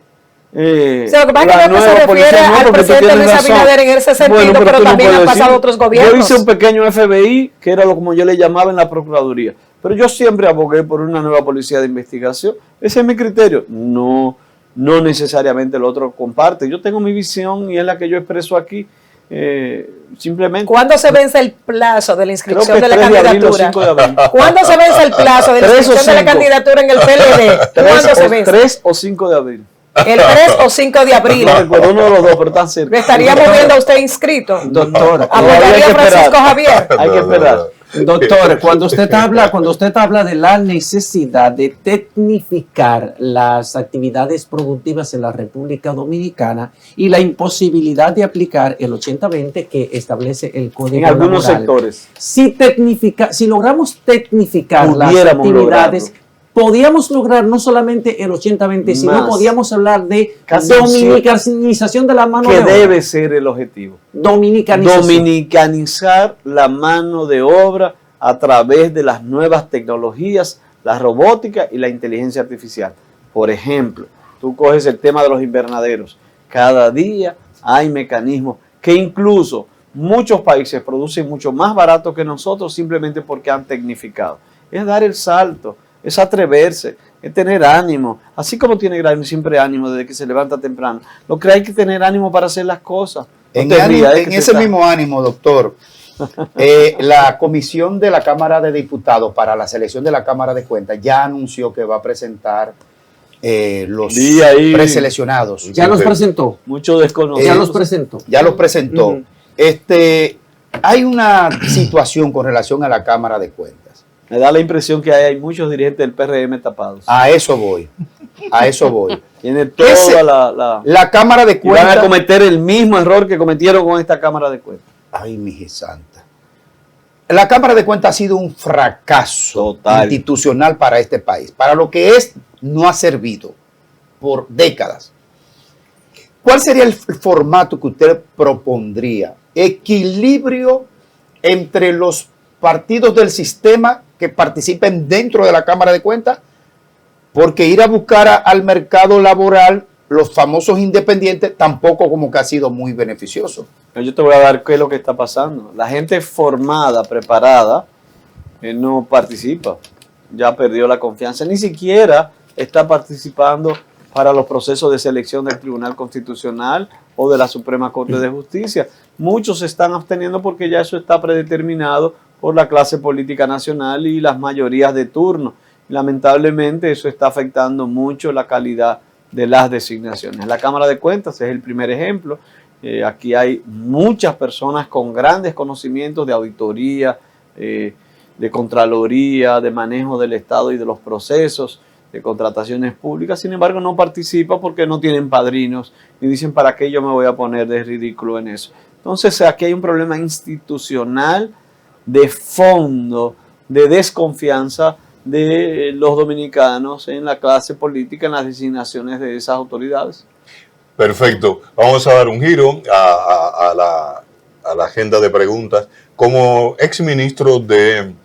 lo que pasa es que se refiere al presidente Luis Abinader en ese sentido, pero también han pasado otros gobiernos. Yo hice un pequeño FBI, que era como yo le llamaba en la Procuraduría, pero yo siempre abogué por una nueva policía de investigación. Ese es mi criterio. No necesariamente el otro comparte. Yo tengo mi visión y es la que yo expreso aquí. Simplemente. ¿Cuándo se vence el plazo de la inscripción de la candidatura? De ¿Cuándo se vence el plazo de la inscripción de la candidatura en el PLD? ¿Cuándo se vence? 3 o 5 de abril. El 3 o 5 de abril. No recuerdo uno de los dos, pero tan cerca. ¿Me estaría moviendo a usted inscrito? Doctor, ¿apoyaría a Francisco Javier? Hay que esperar. Doctor, cuando usted habla de la necesidad de tecnificar las actividades productivas en la República Dominicana y la imposibilidad de aplicar el 80-20 que establece el Código Laboral. En algunos sectores. Si logramos tecnificar las actividades, podíamos lograr no solamente el 80-20, sino podíamos hablar de dominicanización de la mano de obra. Que debe ser el objetivo. Dominicanizar la mano de obra a través de las nuevas tecnologías, la robótica y la inteligencia artificial. Por ejemplo, tú coges el tema de los invernaderos. Cada día hay mecanismos que incluso muchos países producen mucho más barato que nosotros simplemente porque han tecnificado. Es dar el salto. Es atreverse, es tener ánimo. Así como tiene siempre ánimo desde que se levanta temprano. Lo que hay que tener ánimo para hacer las cosas. En ese mismo ánimo, doctor, la comisión de la Cámara de Diputados para la selección de la Cámara de Cuentas ya anunció que va a presentar los preseleccionados. Ya los presentó. Muchos desconocidos. Ya los presentó. Ya los presentó. Hay una situación con relación a la Cámara de Cuentas. Me da la impresión que hay muchos dirigentes del PRM tapados. A eso voy. Tiene toda la Cámara de Cuentas. Van a cometer el mismo error que cometieron con esta Cámara de Cuentas. Ay, mi santa. La Cámara de Cuentas ha sido un fracaso institucional para este país. Para lo que no ha servido por décadas. ¿Cuál sería el formato que usted propondría? Equilibrio entre los partidos del sistema que participen dentro de la Cámara de Cuentas, porque ir a buscar al mercado laboral los famosos independientes tampoco como que ha sido muy beneficioso. Yo te voy a dar qué es lo que está pasando. La gente formada, preparada, no participa. Ya perdió la confianza. Ni siquiera está participando para los procesos de selección del Tribunal Constitucional o de la Suprema Corte de Justicia. Muchos se están absteniendo porque ya eso está predeterminado por la clase política nacional y las mayorías de turno. Lamentablemente eso está afectando mucho la calidad de las designaciones. La Cámara de Cuentas es el primer ejemplo. Aquí hay muchas personas con grandes conocimientos de auditoría, de contraloría, de manejo del Estado y de los procesos de contrataciones públicas. Sin embargo, no participa porque no tienen padrinos y dicen, ¿para qué yo me voy a poner de ridículo en eso? Entonces, aquí hay un problema institucional de fondo, de desconfianza de los dominicanos en la clase política, en las designaciones de esas autoridades. Perfecto. Vamos a dar un giro a la agenda de preguntas. Como exministro de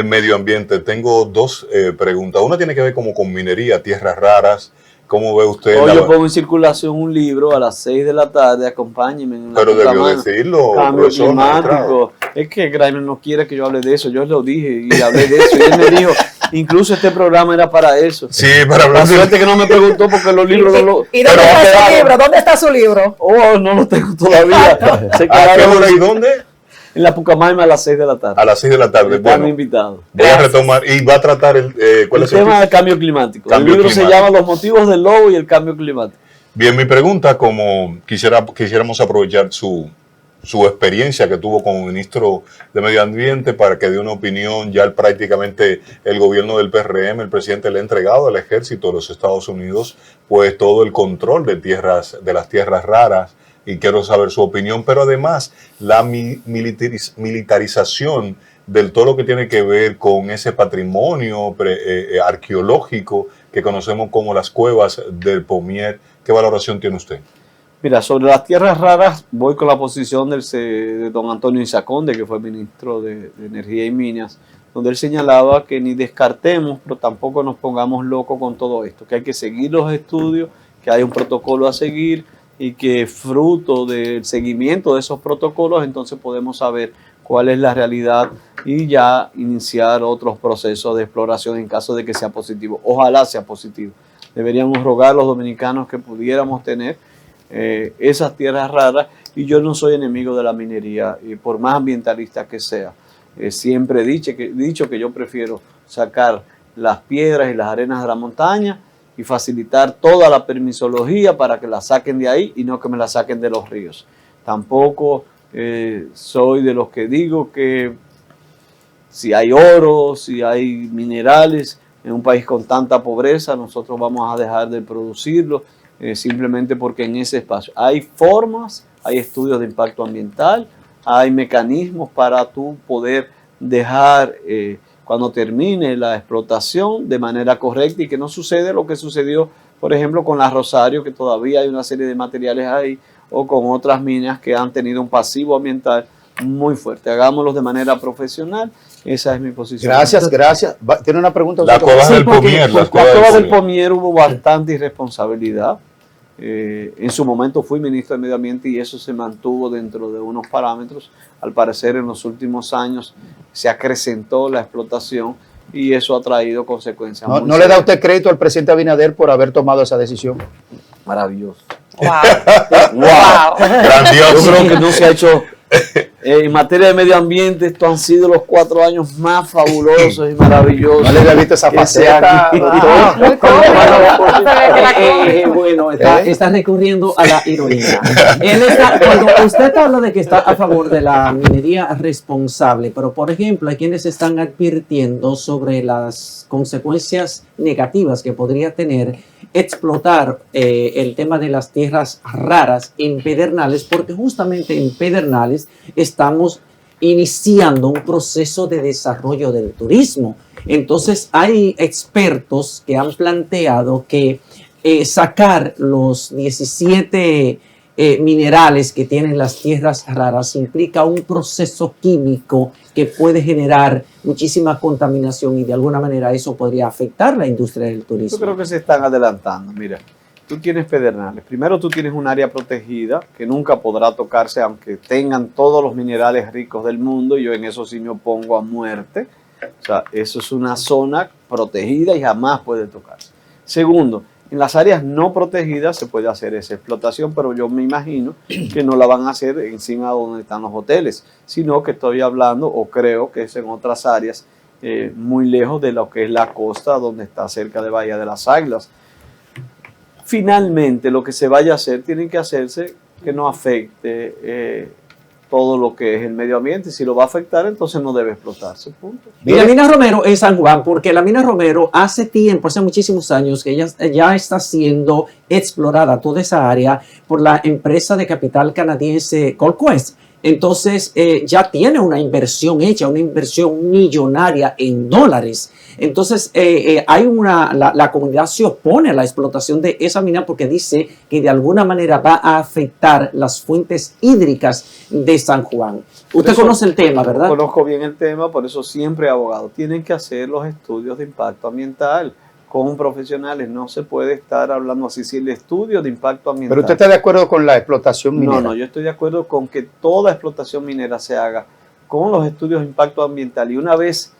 Medio Ambiente, tengo dos preguntas. Una tiene que ver como con minería, tierras raras. ¿Cómo ve usted? Hoy yo pongo en circulación un libro a las 6 de la tarde, acompáñenme. Pero debió decirlo, Cambio profesor climático. Maestrado. Es que Graimer no quiere que yo hable de eso. Yo lo dije y hablé de eso. Y él me dijo, incluso este programa era para eso. Sí, para hablar La suerte que no me preguntó porque los libros no lo... ¿Y dónde está su libro? ¿Dónde está su libro? Oh, no lo tengo todavía. Se ¿A qué quedaron hora y dónde? en la Pucamaima a las 6 de la tarde. A las 6 de la tarde. Están Bueno, invitados. voy a retomar y va a tratar ¿cuál El es el tema del cambio climático. Cambio el libro se climático. llama Los motivos del lobo y el cambio climático. Bien, mi pregunta, como quisiéramos aprovechar su experiencia que tuvo como ministro de Medio Ambiente para que dé una opinión. Ya prácticamente el gobierno del PRM, el presidente le ha entregado al ejército de los Estados Unidos pues todo el control de las tierras raras, y quiero saber su opinión, pero además la militarización de todo lo que tiene que ver con ese patrimonio arqueológico que conocemos como las cuevas del Pomier. ¿Qué valoración tiene usted? Mira, sobre las tierras raras, voy con la posición de don Antonio Isaconde, que fue ministro de Energía y Minas, donde él señalaba que ni descartemos, pero tampoco nos pongamos locos con todo esto, que hay que seguir los estudios, que hay un protocolo a seguir y que fruto del seguimiento de esos protocolos, entonces podemos saber cuál es la realidad y ya iniciar otros procesos de exploración en caso de que sea positivo. Ojalá sea positivo. Deberíamos rogar a los dominicanos que pudiéramos tener esas tierras raras, y yo no soy enemigo de la minería, y por más ambientalista que sea, siempre he dicho que yo prefiero sacar las piedras y las arenas de la montaña y facilitar toda la permisología para que la saquen de ahí y no que me la saquen de los ríos. Tampoco soy de los que digo que si hay oro, si hay minerales en un país con tanta pobreza, nosotros vamos a dejar de producirlo simplemente porque en ese espacio hay formas, hay estudios de impacto ambiental, hay mecanismos para tú poder dejar cuando termine la explotación de manera correcta y que no sucede lo que sucedió, por ejemplo, con la Rosario, que todavía hay una serie de materiales ahí, o con otras minas que han tenido un pasivo ambiental muy fuerte. Hagámoslo de manera profesional. Esa es mi posición. Gracias. ¿Tiene una pregunta? La cueva del Pomier. La cueva del Pomier hubo bastante irresponsabilidad. En su momento fui ministro de Medio Ambiente y eso se mantuvo dentro de unos parámetros. Al parecer en los últimos años se acrecentó la explotación y eso ha traído consecuencias. ¿No le da usted crédito al presidente Abinader por haber tomado esa decisión? Maravilloso. Wow. Wow. Grandioso. Yo creo que no se ha hecho en materia de medio ambiente. Estos han sido los 4 años más fabulosos y maravillosos. No le había visto esa faceta, Bueno, está recurriendo a la ironía. Cuando usted habla de que está a favor de la minería responsable, pero por ejemplo, hay quienes están advirtiendo sobre las consecuencias negativas que podría tener explotar el tema de las tierras raras en Pedernales, porque justamente en Pedernales estamos iniciando un proceso de desarrollo del turismo. Entonces hay expertos que han planteado que sacar los 17 minerales que tienen las tierras raras implica un proceso químico que puede generar muchísima contaminación y de alguna manera eso podría afectar la industria del turismo. Yo creo que se están adelantando. Mira, tú tienes Pedernales. Primero tú tienes un área protegida que nunca podrá tocarse aunque tengan todos los minerales ricos del mundo. Yo en eso sí me opongo a muerte. O sea, eso es una zona protegida y jamás puede tocarse. Segundo, En las áreas no protegidas se puede hacer esa explotación, pero yo me imagino que no la van a hacer encima de donde están los hoteles, sino que estoy hablando, o creo que es en otras áreas muy lejos de lo que es la costa, donde está cerca de Bahía de las Águilas. Finalmente, lo que se vaya a hacer, tiene que hacerse que no afecte todo lo que es el medio ambiente. Si lo va a afectar, entonces no debe explotarse, punto. Y la mina Romero es San Juan, porque la mina Romero hace tiempo, hace muchísimos años, que ya está siendo explorada toda esa área por la empresa de capital canadiense Colquest. Entonces ya tiene una inversión hecha, una inversión millonaria en dólares. Entonces la comunidad se opone a la explotación de esa mina porque dice que de alguna manera va a afectar las fuentes hídricas de San Juan. Usted conoce el tema, ¿verdad? Conozco bien el tema, por eso siempre abogado. Tienen que hacer los estudios de impacto ambiental con profesionales. No se puede estar hablando así. Si el estudio de impacto ambiental... ¿Pero usted está de acuerdo con la explotación minera? No, yo estoy de acuerdo con que toda explotación minera se haga con los estudios de impacto ambiental. Y una vez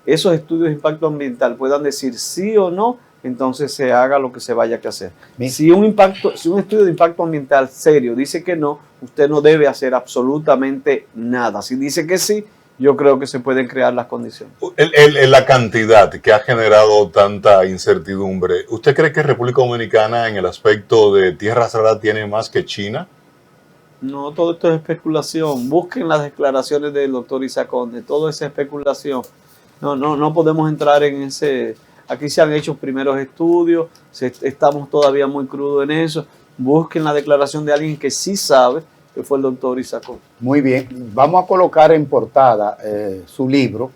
esos estudios de impacto ambiental puedan decir sí o no, entonces se haga lo que se vaya a hacer. Si un estudio de impacto ambiental serio dice que no, usted no debe hacer absolutamente nada. Si dice que sí, yo creo que se pueden crear las condiciones. La cantidad que ha generado tanta incertidumbre, ¿usted cree que República Dominicana en el aspecto de tierras raras tiene más que China? No, todo esto es especulación. Busquen las declaraciones del doctor Isaac Conde, todo es especulación. No podemos entrar en ese... Aquí se han hecho primeros estudios, estamos todavía muy crudos en eso. Busquen la declaración de alguien que sí sabe, que fue el doctor Isaac Conde. Muy bien, vamos a colocar en portada su libro,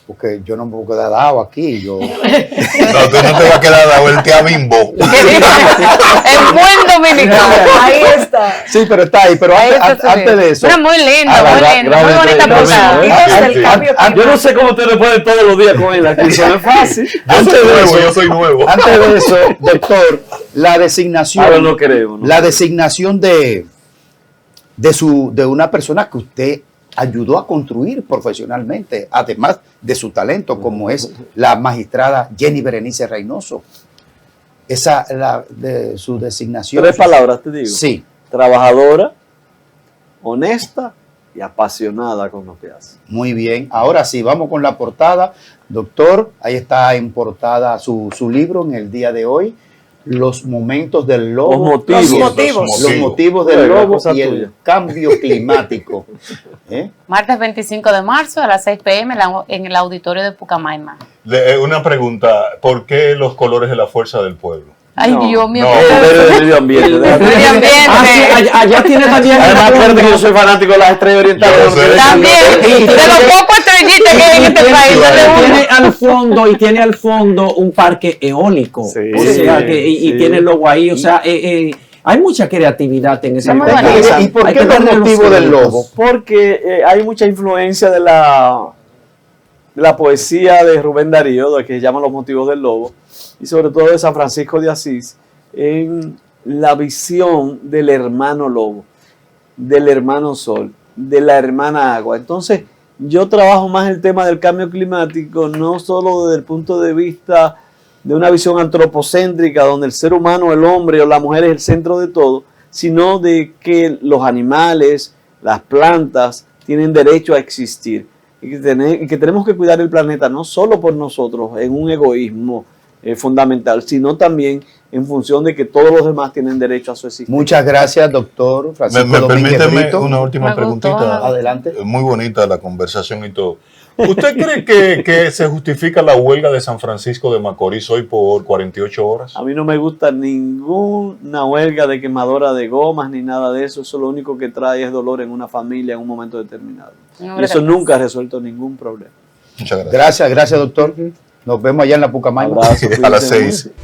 porque yo no me voy a quedar dado aquí. No, tú no te vas a quedar dado, él te abimbo. Es buen dominicano. Ahí está. Sí, pero está ahí, pero antes de eso. Pero muy lindo, muy bonita portada. Yo no sé cómo usted le puede todos los días con él aquí, eso no es fácil. Yo soy nuevo. Antes de eso, doctor, la designación. Ahora no queremos. La designación de una persona que usted ayudó a construir profesionalmente, además de su talento, como es la magistrada Jenny Berenice Reynoso. De su designación. 3 palabras te digo. Sí. Trabajadora, honesta y apasionada con lo que hace. Muy bien. Ahora sí, vamos con la portada. Doctor, ahí está en portada su libro en el día de hoy. Los momentos del lobo. Los motivos. Los motivos del lobo y el cambio climático. Martes 25 de marzo a las 6 p.m. en el auditorio de Pucamaima. Una pregunta, ¿por qué los colores de la fuerza del pueblo? Ay, Dios mío. El medio ambiente. Sí, allá tiene también... Además, acuérdate que yo soy fanático de las estrellas orientales. También, de los pocos estrellitas que hay en este país. Tiene al fondo un parque eólico. Sí, o sea, tiene el logo ahí. O sea, hay mucha creatividad en ese parque. ¿Y por qué los motivos del lobo? Porque hay mucha influencia de la poesía de Rubén Darío, que se llama Los motivos del lobo, y sobre todo de San Francisco de Asís, en la visión del hermano lobo, del hermano sol, de la hermana agua. Entonces, yo trabajo más el tema del cambio climático, no solo desde el punto de vista de una visión antropocéntrica, donde el ser humano, el hombre o la mujer es el centro de todo, sino de que los animales, las plantas, tienen derecho a existir. Y que tenemos que cuidar el planeta no solo por nosotros, en un egoísmo fundamental, sino también en función de que todos los demás tienen derecho a su existencia. Muchas gracias, doctor Francisco Domínguez Permíteme Brito. una última preguntita. Adelante. Muy bonita la conversación y todo. ¿Usted cree que se justifica la huelga de San Francisco de Macorís hoy por 48 horas? A mí no me gusta ninguna huelga de quemadora de gomas ni nada de eso. Eso lo único que trae es dolor en una familia en un momento determinado. Y eso nunca ha resuelto ningún problema. Muchas gracias. Gracias, doctor. Nos vemos allá en la Pucamaima. Abrazo, a las cuídense 6. mucho.